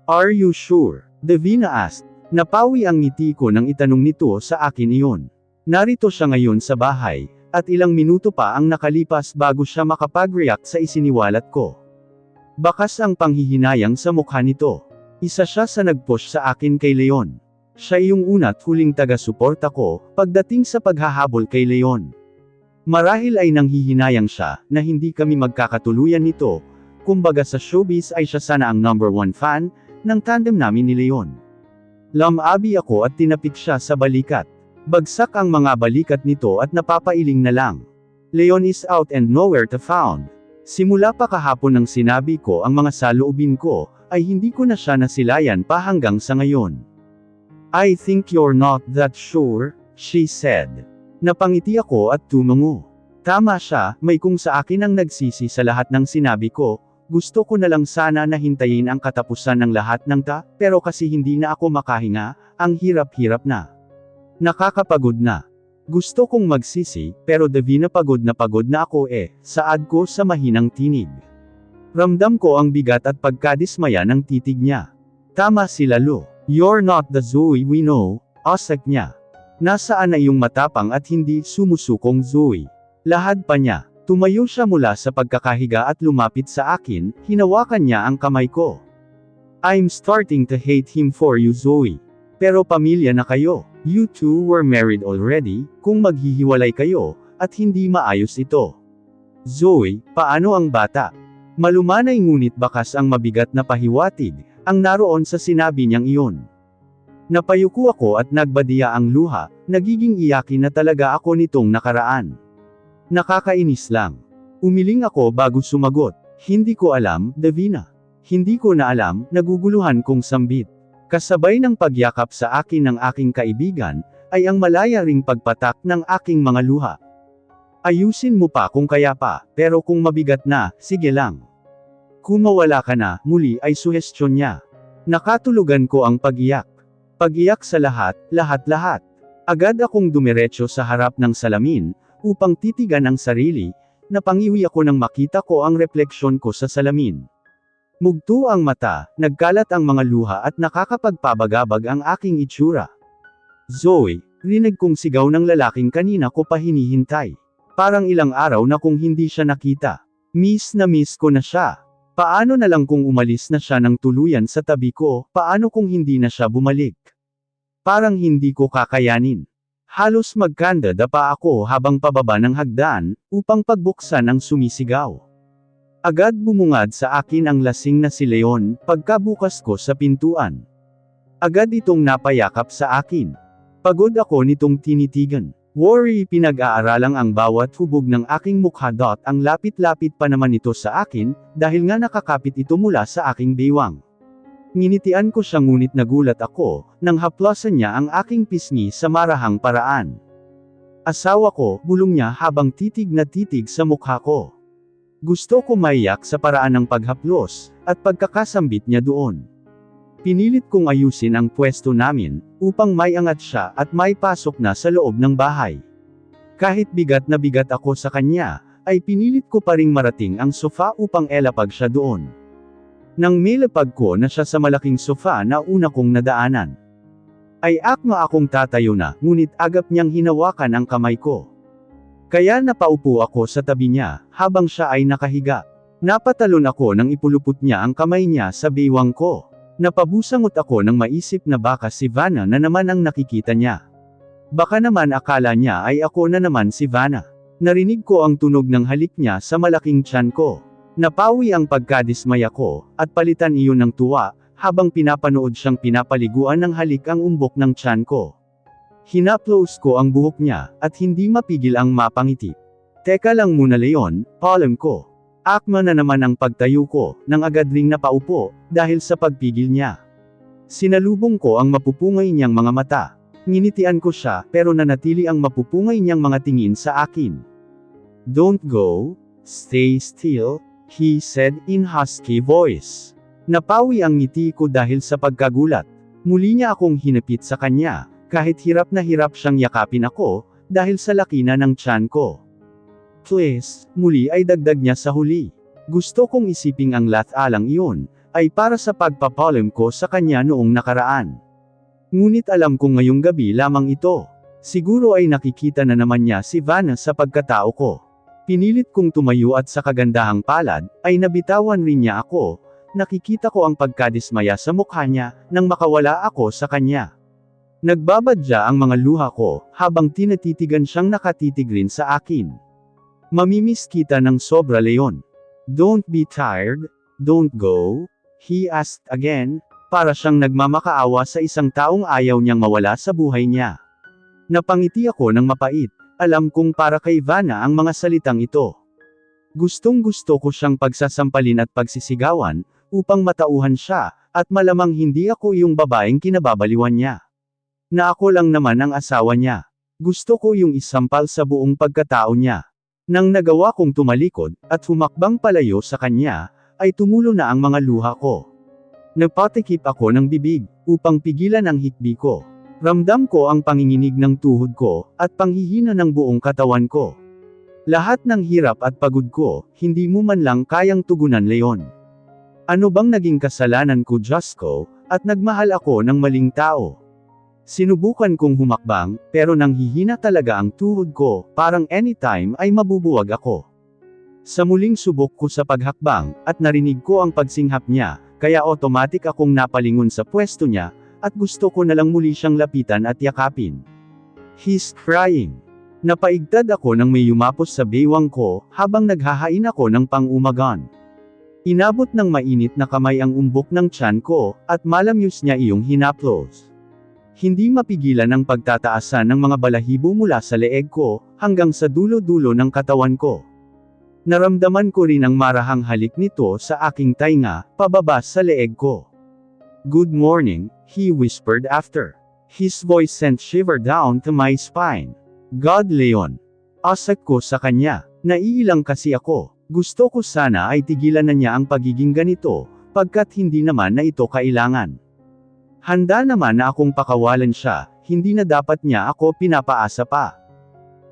Are you sure? Davina asked. Napawi ang ngiti ko nang itanong nito sa akin iyon. Narito siya ngayon sa bahay, at ilang minuto pa ang nakalipas bago siya makapag-react sa isiniwalat ko. Bakas ang panghihinayang sa mukha nito. Isa siya sa nag-push sa akin kay Leon. Siya yung una't huling taga-suporta ko, pagdating sa paghahabol kay Leon. Marahil ay nanghihinayang siya, na hindi kami magkakatuluyan nito, kumbaga sa showbiz ay siya sana ang #1 fan, ng tandem namin ni Leon. Lamabi ako at tinapik siya sa balikat. Bagsak ang mga balikat nito at napapailing na lang. Leon is out and nowhere to found. Simula pa kahapon nang sinabi ko ang mga saloobin ko, ay hindi ko na siya nasilayan pa hanggang sa ngayon. I think you're not that sure, she said. Napangiti ako at tumango. Tama siya, may kung sa akin ang nagsisi sa lahat ng sinabi ko. Gusto ko na lang sana na hintayin ang katapusan ng lahat ng pero kasi hindi na ako makahinga, ang hirap-hirap na. Nakakapagod na. Gusto kong magsisi, pero Davina pagod na ako saad ko sa mahinang tinig. Ramdam ko ang bigat at pagkadismaya ng titig niya. Tama si Lalo. You're not the Zoe we know, asak niya. Nasaan na yung matapang at hindi sumusukong Zoe? Lahad pa niya. Tumayo siya mula sa pagkakahiga at lumapit sa akin, hinawakan niya ang kamay ko. I'm starting to hate him for you Zoe. Pero pamilya na kayo. You two were married already, kung maghihiwalay kayo, at hindi maayos ito. Zoe, paano ang bata? Malumanay ngunit bakas ang mabigat na pahiwatig, ang naroon sa sinabi niyang iyon. Napayuko ako at nagbadiya ang luha, nagiging iyakin na talaga ako nitong nakaraan. Nakakainis lang. Umiling ako bago sumagot. Hindi ko alam, Davina. Hindi ko na alam, naguguluhan kong sambit. Kasabay ng pagyakap sa akin ng aking kaibigan, ay ang malaya ring pagpatak ng aking mga luha. Ayusin mo pa kung kaya pa, pero kung mabigat na, sige lang. Kung mawala ka na, muli ay suhestyon niya. Nakatulugan ko ang pag-iyak. Pag-iyak sa lahat. Agad akong dumiretso sa harap ng salamin, upang titigan ang sarili, napangiwi ako nang makita ko ang refleksyon ko sa salamin. Mugto ang mata, nagkalat ang mga luha at nakakapagpabagabag ang aking itsura. Zoe, rinig kong sigaw ng lalaking kanina ko pa hinihintay. Parang ilang araw na kung hindi siya nakita. Miss ko na siya. Paano na lang kung umalis na siya ng tuluyan sa tabi ko, paano kung hindi na siya bumalik? Parang hindi ko kakayanin. Halos magkandada pa ako habang pababa ng hagdan, upang pagbuksan ang sumisigaw. Agad bumungad sa akin ang lasing na si Leon, pagkabukas ko sa pintuan. Agad itong napayakap sa akin. Pagod ako nitong tinitigan. Worry pinag-aaralang ang bawat hubog ng aking mukha. Ang lapit-lapit pa naman ito sa akin, dahil nga nakakapit ito mula sa aking baywang. Nginitian ko siya ngunit nagulat ako, nang haplasan niya ang aking pisngi sa marahang paraan. Asawa ko, bulong niya habang titig na titig sa mukha ko. Gusto ko maiyak sa paraan ng paghaplos, at pagkakasambit niya doon. Pinilit kong ayusin ang pwesto namin, upang may angat siya at may pasok na sa loob ng bahay. Kahit bigat na bigat ako sa kanya, ay pinilit ko pa ring marating ang sofa upang elapag siya doon. Nang milapag ko na siya sa malaking sofa na una kong nadaanan, ay akma akong tatayo na, ngunit agap niyang hinawakan ang kamay ko. Kaya napaupo ako sa tabi niya, habang siya ay nakahiga. Napatalon ako nang ipulupot niya ang kamay niya sa baywang ko. Napabusangot ako nang maisip na baka si Vanna na naman ang nakikita niya. Baka naman akala niya ay ako na naman si Vanna. Narinig ko ang tunog ng halik niya sa malaking tiyan ko. Napawi ang pagkadismaya ko, at palitan iyon ng tuwa, habang pinapanood siyang pinapaliguan ng halik ang umbok ng tiyan ko. Hinaplos ko ang buhok niya, at hindi mapigil ang mapangiti. Teka lang muna Leon, palem ko. Akma na naman ang pagtayo ko, nang agad ring napaupo, dahil sa pagpigil niya. Sinalubong ko ang mapupungay niyang mga mata. Nginitian ko siya, pero nanatili ang mapupungay niyang mga tingin sa akin. Don't go, stay still, he said in husky voice. Napawi ang ngiti ko dahil sa pagkagulat. Muli niya akong hinapit sa kanya, kahit hirap na hirap siyang yakapin ako, dahil sa laki na ng tiyan ko. Please, muli ay dagdag niya sa huli. Gusto kong isiping ang lathalang iyon, ay para sa pagpapalim ko sa kanya noong nakaraan. Ngunit alam kong ngayong gabi lamang ito. Siguro ay nakikita na naman niya si Vanna sa pagkatao ko. Pinilit kong tumayo at sa kagandahang palad, ay nabitawan rin niya ako. Nakikita ko ang pagkadismaya sa mukha niya, nang makawala ako sa kanya. Nagbabadya ang mga luha ko, habang tinatitigan siyang nakatitig rin sa akin. Mamimiss kita ng sobra, Leon. Don't be tired, don't go, he asked again, para siyang nagmamakaawa sa isang taong ayaw niyang mawala sa buhay niya. Napangiti ako ng mapait, alam kong para kay Vanna ang mga salitang ito. Gustong-gusto ko siyang pagsasampalin at pagsisigawan, upang matauhan siya, at malamang hindi ako yung babaeng kinababaliwan niya. Na ako lang naman ang asawa niya. Gusto ko yung isampal sa buong pagkatao niya. Nang nagawa kong tumalikod, at humakbang palayo sa kanya, ay tumulo na ang mga luha ko. Nagpatikip ako ng bibig, upang pigilan ang hikbi ko. Ramdam ko ang panginginig ng tuhod ko, at panghihina ng buong katawan ko. Lahat ng hirap at pagod ko, hindi mo man lang kayang tugunan, Leon. Ano bang naging kasalanan ko, Diyos ko, at nagmahal ako ng maling tao? Sinubukan kong humakbang, pero nang hihina talaga ang tuhod ko, parang anytime ay mabubuwag ako. Sa muling subok ko sa paghakbang, at narinig ko ang pagsinghap niya, kaya automatic akong napalingon sa pwesto niya, at gusto ko na lang muli siyang lapitan at yakapin. He's crying. Napaigtad ako nang may yumapos sa baywang ko, habang naghahain ako ng pang-umagan. Inabot ng mainit na kamay ang umbok ng tiyan ko, at malamyos niya iyong hinaplos. Hindi mapigilan ang pagtataasan ng mga balahibo mula sa leeg ko, hanggang sa dulo-dulo ng katawan ko. Naramdaman ko rin ang marahang halik nito sa aking tainga, pababa sa leeg ko. Good morning, he whispered after. His voice sent shiver down to my spine. God, Leon. Asak ko sa kanya. Naiilang kasi ako. Gusto ko sana ay tigilan na niya ang pagiging ganito, pagkat hindi naman na ito kailangan. Handa naman na akong pakawalan siya, hindi na dapat niya ako pinapaasa pa.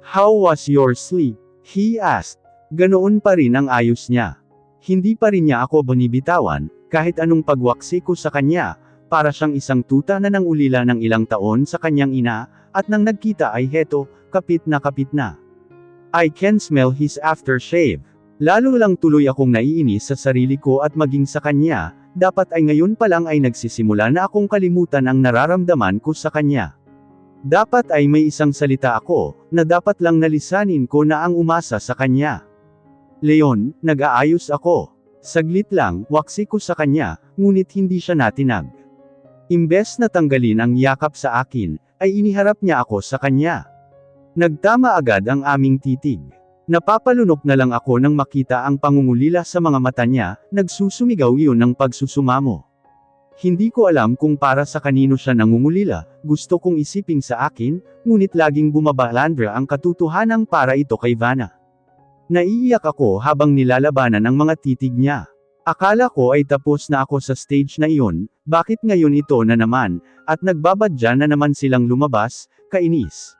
How was your sleep? He asked. Ganoon pa rin ang ayos niya. Hindi pa rin niya ako binibitawan, kahit anong pagwaksi ko sa kanya, para siyang isang tuta na nang ulila ng ilang taon sa kanyang ina, at nang nagkita ay heto, kapit na kapit na. I can smell his aftershave. Lalo lang tuloy akong naiinis sa sarili ko at maging sa kanya, dapat ay ngayon pa lang ay nagsisimula na akong kalimutan ang nararamdaman ko sa kanya. Dapat ay may isang salita ako, na dapat lang nalisanin ko na ang umasa sa kanya. Leon, nag-aayos ako. Saglit lang, waksi ko sa kanya, ngunit hindi siya natinag. Imbes na tanggalin ang yakap sa akin, ay iniharap niya ako sa kanya. Nagtama agad ang aming titig. Napapalunok na lang ako nang makita ang pangungulila sa mga mata niya, nagsusumigaw iyon ng pagsusumamo. Hindi ko alam kung para sa kanino siya nangungulila, gusto kong isiping sa akin, ngunit laging bumabalandra ang katotohanang para ito kay Vanna. Naiiyak ako habang nilalabanan ang mga titig niya. Akala ko ay tapos na ako sa stage na iyon, bakit ngayon ito na naman, at nagbabadya na naman silang lumabas, kainis.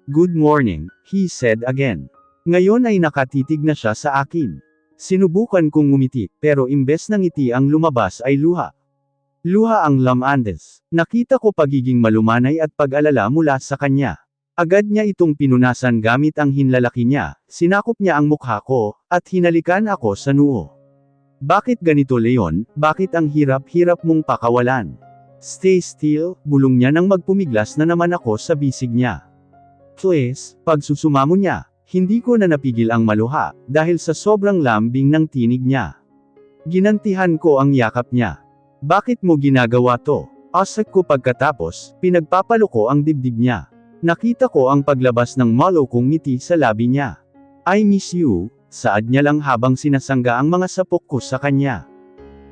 Good morning, he said again. Ngayon ay nakatitig na siya sa akin. Sinubukan kong ngumiti, pero imbes ng ngiti ang lumabas ay luha. Luha ang lamandes. Nakita ko pagiging malumanay at pag-alala mula sa kanya. Agad niya itong pinunasan gamit ang hinlalaki niya, sinakop niya ang mukha ko, at hinalikan ako sa noo. Bakit ganito, Leon? Bakit ang hirap-hirap mong pakawalan? Stay still, bulong niya nang magpumiglas na naman ako sa bisig niya. Please, pagsusumamo niya. Hindi ko na napigil ang maluha, dahil sa sobrang lambing ng tinig niya. Ginantihan ko ang yakap niya. Bakit mo ginagawa to? Asak ko pagkatapos, pinagpapalo ko ang dibdib niya. Nakita ko ang paglabas ng malokong ngiti sa labi niya. I miss you, saad niya lang habang sinasangga ang mga sapok ko sa kanya.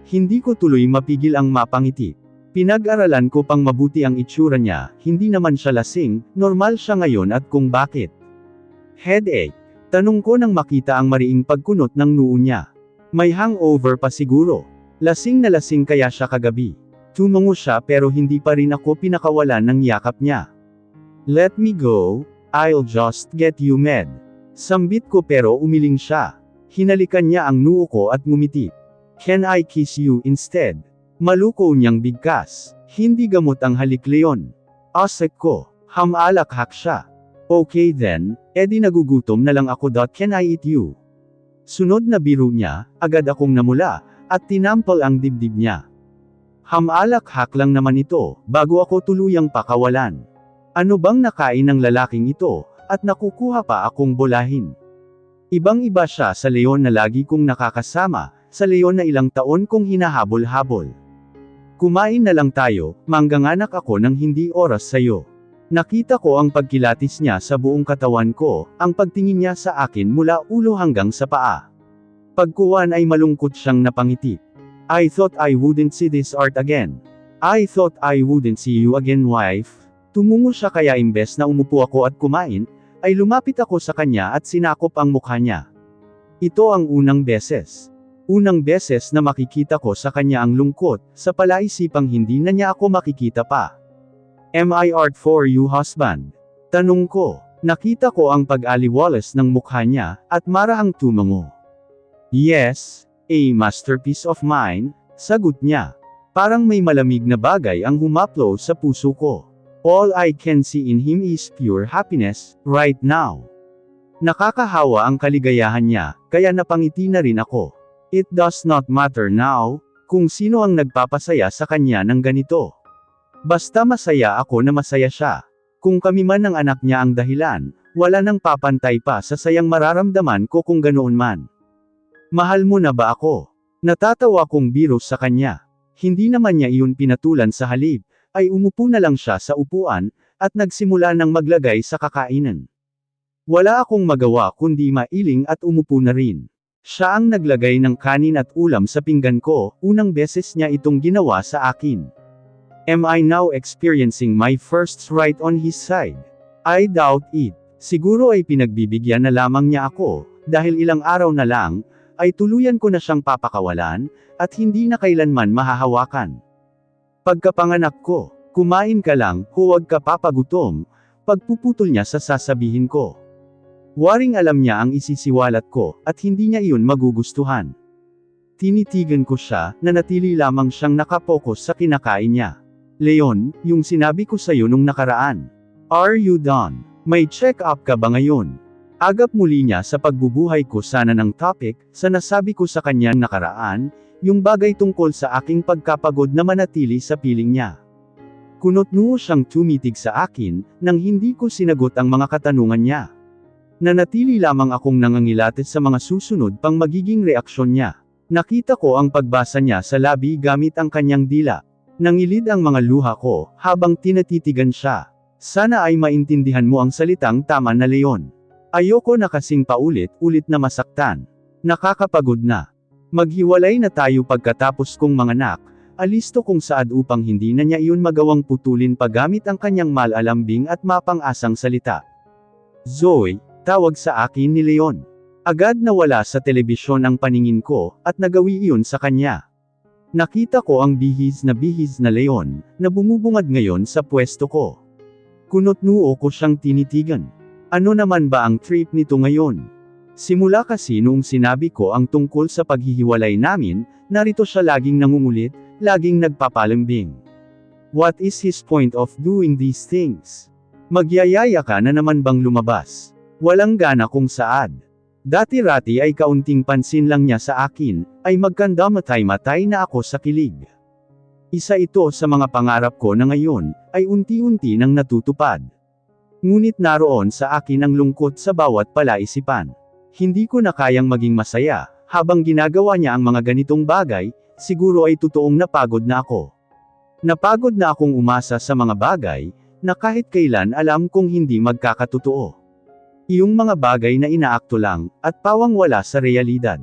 Hindi ko tuloy mapigil ang mapangiti. Pinag-aralan ko pang mabuti ang itsura niya, hindi naman siya lasing, normal siya ngayon at kung bakit. Headache. Tanong ko nang makita ang mariing pagkunot ng noo niya. May hangover pa siguro. Lasing na lasing kaya siya kagabi. Tumungo siya pero hindi pa rin ako pinakawalan ng yakap niya. Let me go, I'll just get you med. Sambit ko pero umiling siya. Hinalikan niya ang noo ko at ngumiti. Can I kiss you instead? Maluko niyang bigkas. Hindi gamot ang halik Leon. Asek ko. Hamalakhak siya. Okay then, edi nagugutom na lang ako. Can I eat you? Sunod na biro niya, agad akong namula, at tinampal ang dibdib niya. Hamalakhak lang naman ito, bago ako tuluyang pakawalan. Ano bang nakain ng lalaking ito, at nakukuha pa akong bolahin? Ibang-iba siya sa Leon na lagi kong nakakasama, sa Leon na ilang taon kong hinahabol-habol. Kumain na lang tayo, mangganganak ako ng hindi oras sayo. Nakita ko ang pagkilatis niya sa buong katawan ko, ang pagtingin niya sa akin mula ulo hanggang sa paa. Pagkuwan ay malungkot siyang napangiti. I thought I wouldn't see this art again. I thought I wouldn't see you again, wife. Tumungo siya kaya imbes na umupo ako at kumain, ay lumapit ako sa kanya at sinakop ang mukha niya. Ito ang unang beses. Unang beses na makikita ko sa kanya ang lungkot, sa palaisipang hindi na niya ako makikita pa. Am I art for you, husband? Tanong ko. Nakita ko ang pag-aliwalas ng mukha niya, at marahang tumango. Yes, a masterpiece of mine, sagot niya. Parang may malamig na bagay ang humaplo sa puso ko. All I can see in him is pure happiness, right now. Nakakahawa ang kaligayahan niya, kaya napangiti na rin ako. It does not matter now, kung sino ang nagpapasaya sa kanya ng ganito. Basta masaya ako na masaya siya. Kung kami man ng anak niya ang dahilan, wala nang papantay pa sa sayang mararamdaman ko kung ganoon man. Mahal mo na ba ako? Natatawa kong biro sa kanya. Hindi naman niya iyon pinatulan sa halip, ay umupo na lang siya sa upuan, at nagsimula ng maglagay sa kakainan. Wala akong magawa kundi mailing at umupo na rin. Siya ang naglagay ng kanin at ulam sa pinggan ko, unang beses niya itong ginawa sa akin. Am I now experiencing my first right on his side? I doubt it. Siguro ay pinagbibigyan na lamang niya ako, dahil ilang araw na lang, ay tuluyan ko na siyang papakawalan, at hindi na kailanman mahahawakan. Pagkapanganak ko, kumain ka lang, huwag ka papagutom, pagpuputol niya sa sasabihin ko. Waring alam niya ang isisiwalat ko, at hindi niya iyon magugustuhan. Tinitigan ko siya, nanatili lamang siyang nakapokus sa kinakain niya. Leon, yung sinabi ko sa'yo nung nakaraan. Are you done? May check-up ka ba ngayon? Agap muli niya sa pagbubuhay ko sana ng topic, sa nasabi ko sa kanya nakaraan, yung bagay tungkol sa aking pagkapagod na manatili sa piling niya. Kunot-noo siyang tumitig sa akin, nang hindi ko sinagot ang mga katanungan niya. Nanatili lamang akong nangangilates sa mga susunod pang magiging reaksyon niya. Nakita ko ang pagbasa niya sa labi gamit ang kanyang dila. Nangilid ang mga luha ko, habang tinatitigan siya. Sana ay maintindihan mo ang salitang tama na Leon. Ayoko na kasing paulit-ulit na masaktan. Nakakapagod na. Maghiwalay na tayo pagkatapos kong manganak, alisto kong saad upang hindi na niya iyon magawang putulin pagamit ang kanyang malalambing at mapang-asang salita. Zoe, tawag sa akin ni Leon. Agad nawala sa telebisyon ang paningin ko, at nagawi iyon sa kanya. Nakita ko ang bihis na Leon, na bumubungad ngayon sa pwesto ko. Kunot-noo ko siyang tinitigan. Ano naman ba ang trip nito ngayon? Simula kasi noong sinabi ko ang tungkol sa paghihiwalay namin, narito siya laging nangungulit, laging nagpapalambing. What is his point of doing these things? Magyayaya ka na naman bang lumabas? Walang gana kung saad. Dati-rati ay kaunting pansin lang niya sa akin, ay magkandamatay-matay na ako sa kilig. Isa ito sa mga pangarap ko na ngayon, ay unti-unti nang natutupad. Ngunit naroon sa akin ang lungkot sa bawat palaisipan. Hindi ko na kayang maging masaya, habang ginagawa niya ang mga ganitong bagay, siguro ay totoong napagod na ako. Napagod na akong umasa sa mga bagay, na kahit kailan alam kong hindi magkakatotoo. Iyong mga bagay na inaakto lang, at pawang wala sa realidad.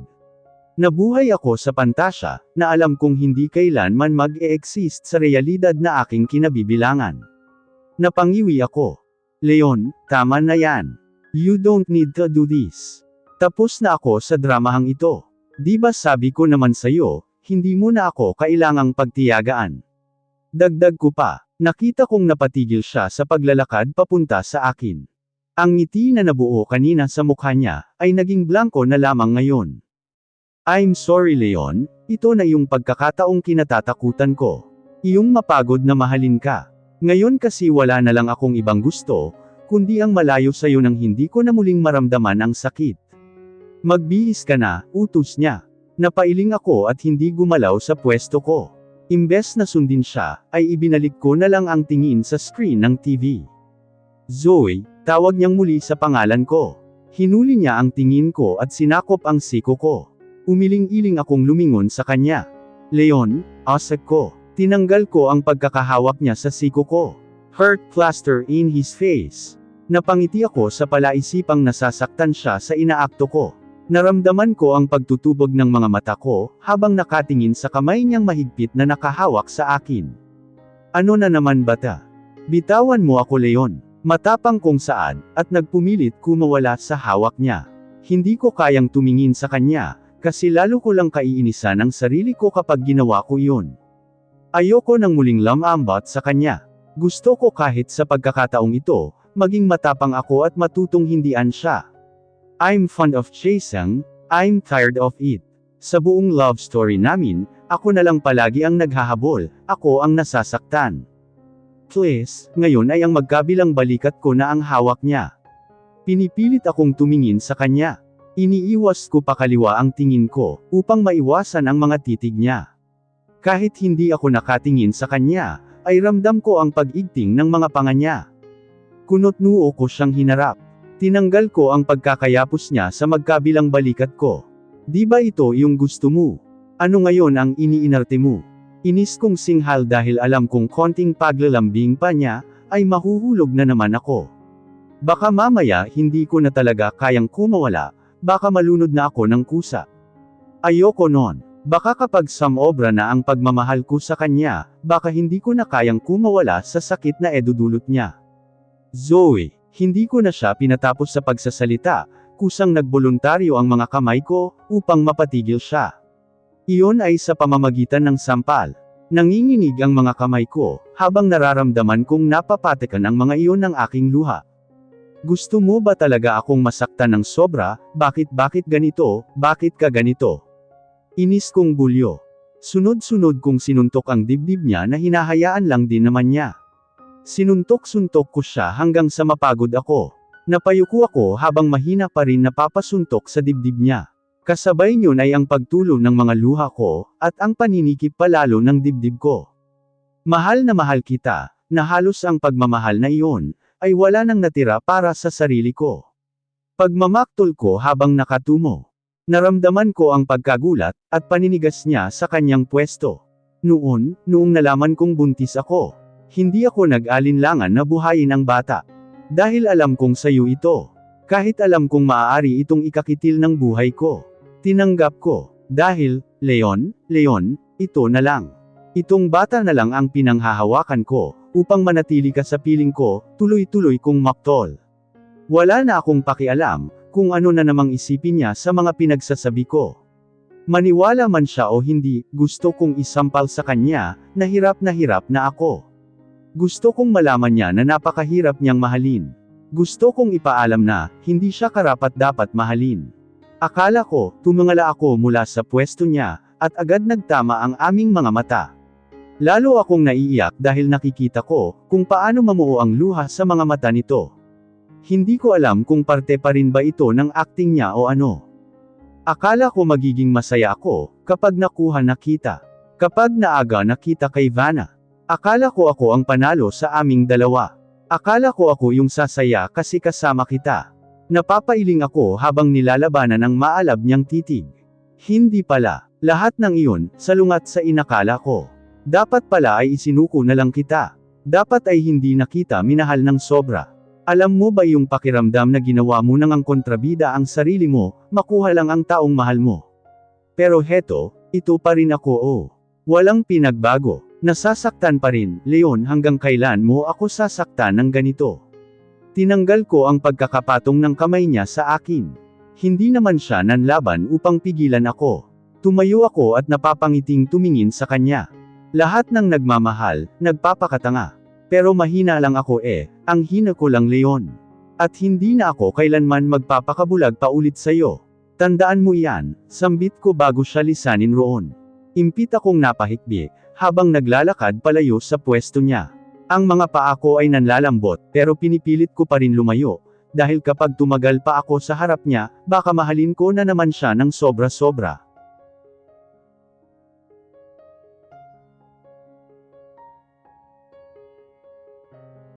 Nabuhay ako sa pantasya, na alam kong hindi kailanman mag-e-exist sa realidad na aking kinabibilangan. Napangiwi ako. Leon, tama na yan. You don't need to do this. Tapos na ako sa dramahang ito. Di ba sabi ko naman sa'yo, hindi mo na ako kailangang pagtiyagaan. Dagdag ko pa, nakita kong napatigil siya sa paglalakad papunta sa akin. Ang ngiti na nabuo kanina sa mukha niya, ay naging blanko na lamang ngayon. I'm sorry Leon, Ito na yung pagkakataong kinatatakutan ko. Iyong mapagod na mahalin ka. Ngayon kasi wala na lang akong ibang gusto, kundi ang malayo sa'yo nang hindi ko na muling maramdaman ang sakit. Magbihis ka na, utos niya. Napailing ako at hindi gumalaw sa pwesto ko. Imbes na sundin siya, ay ibinalik ko na lang ang tingin sa screen ng TV. Zoe, tawag niyang muli sa pangalan ko. Hinuli niya ang tingin ko at sinakop ang siko ko. Umiling-iling akong lumingon sa kanya. Leon, asek ko. Tinanggal ko ang pagkakahawak niya sa siko ko. Hurt plaster in his face. Napangiti ako sa palaisipang nasasaktan siya sa inaakto ko. Naramdaman ko ang pagtutubog ng mga mata ko, habang nakatingin sa kamay niyang mahigpit na nakahawak sa akin. Ano na naman bata? Bitawan mo ako Leon. Matapang kong saad, at nagpumilit kumawala sa hawak niya. Hindi ko kayang tumingin sa kanya, kasi lalo ko lang kaiinisan ang sarili ko kapag ginawa ko iyon. Ayoko nang muling lamambat sa kanya. Gusto ko kahit sa pagkakataong ito, maging matapang ako at matutong hindian siya. I'm fond of chasing, I'm tired of it. Sa buong love story namin, ako na lang palagi ang naghahabol, ako ang nasasaktan. Please, ngayon ay ang magkabilang balikat ko na ang hawak niya. Pinipilit akong tumingin sa kanya. Iniiwas ko pakaliwa ang tingin ko, upang maiwasan ang mga titig niya. Kahit hindi ako nakatingin sa kanya, ay ramdam ko ang pag-igting ng mga panga niya. Kunot-noo ko siyang hinarap. Tinanggal ko ang pagkakayapos niya sa magkabilang balikat ko. Di ba ito yung gusto mo? Ano ngayon ang iniinarte mo? Inis kong singhal dahil alam kong konting paglalambing pa niya, ay mahuhulog na naman ako. Baka mamaya hindi ko na talaga kayang kumawala, baka malunod na ako ng kusa. Ayoko nun. Baka kapag sumobra na ang pagmamahal ko sa kanya, baka hindi ko na kayang kumawala sa sakit na edudulot niya. Zoe, hindi ko na siya pinatapos sa pagsasalita, kusang nagboluntaryo ang mga kamay ko, upang mapatigil siya. Iyon ay sa pamamagitan ng sampal. Nanginginig ang mga kamay ko, habang nararamdaman kong napapatikan ang mga iyon ng aking luha. Gusto mo ba talaga akong masaktan ng sobra? Bakit ganito? Bakit ka ganito? Inis kong bulyo. Sunod-sunod kong sinuntok ang dibdib niya na hinahayaan lang din naman niya. Sinuntok-suntok ko siya hanggang sa mapagod ako. Napayuko ako habang mahina pa rin napapasuntok sa dibdib niya. Kasabay niyon ay ang pagtulo ng mga luha ko, at ang paninikip palalo ng dibdib ko. Mahal na mahal kita, na halos ang pagmamahal na iyon, ay wala nang natira para sa sarili ko. Pagmamaktol ko habang nakatumo. Naramdaman ko ang pagkagulat, at paninigas niya sa kanyang pwesto. Noong nalaman kong buntis ako, hindi ako nag-alinlangan na buhayin ang bata. Dahil alam kong sayo ito. Kahit alam kong maaari itong ikakitil ng buhay ko. Tinanggap ko. Dahil, Leon, ito na lang. Itong bata na lang ang pinanghahawakan ko, upang manatili ka sa piling ko, tuloy-tuloy kong maktol. Wala na akong pakialam, kung ano na namang isipin niya sa mga pinagsasabi ko. Maniwala man siya o hindi, gusto kong isampal sa kanya, na hirap na ako. Gusto kong malaman niya na napakahirap niyang mahalin. Gusto kong ipaalam na, hindi siya karapat-dapat mahalin. Akala ko, tumingala ako mula sa pwesto niya, at agad nagtama ang aming mga mata. Lalo akong naiiyak dahil nakikita ko, kung paano mamuo ang luha sa mga mata nito. Hindi ko alam kung parte pa rin ba ito ng acting niya o ano. Akala ko magiging masaya ako, kapag nakuha na kita. Kapag naaga nakita kay Vanna. Akala ko ako ang panalo sa aming dalawa. Akala ko ako yung sasaya kasi kasama kita. Napapailing ako habang nilalabanan ang maalab niyang titig. Hindi pala. Lahat ng iyon, salungat sa inakala ko. Dapat pala ay isinuko na lang kita. Dapat ay hindi na kita minahal ng sobra. Alam mo ba yung pakiramdam na ginawa mo nang ang kontrabida ang sarili mo, makuha lang ang taong mahal mo? Pero heto, ito pa rin ako Walang pinagbago. Nasasaktan pa rin, Leon, hanggang kailan mo ako sasaktan ng ganito? Tinanggal ko ang pagkakapatong ng kamay niya sa akin. Hindi naman siya nanlaban upang pigilan ako. Tumayo ako at napapangiting tumingin sa kanya. Lahat ng nagmamahal, nagpapakatanga. Pero mahina lang ako ang hina ko lang Leon. At hindi na ako kailanman magpapakabulag pa ulit sa'yo. Tandaan mo yan, sambit ko bago siya lisanin roon. Impit akong napahikbi, habang naglalakad palayo sa pwesto niya. Ang mga paa ko ay nanlalambot, pero pinipilit ko pa rin lumayo, dahil kapag tumagal pa ako sa harap niya, baka mahalin ko na naman siya ng sobra-sobra.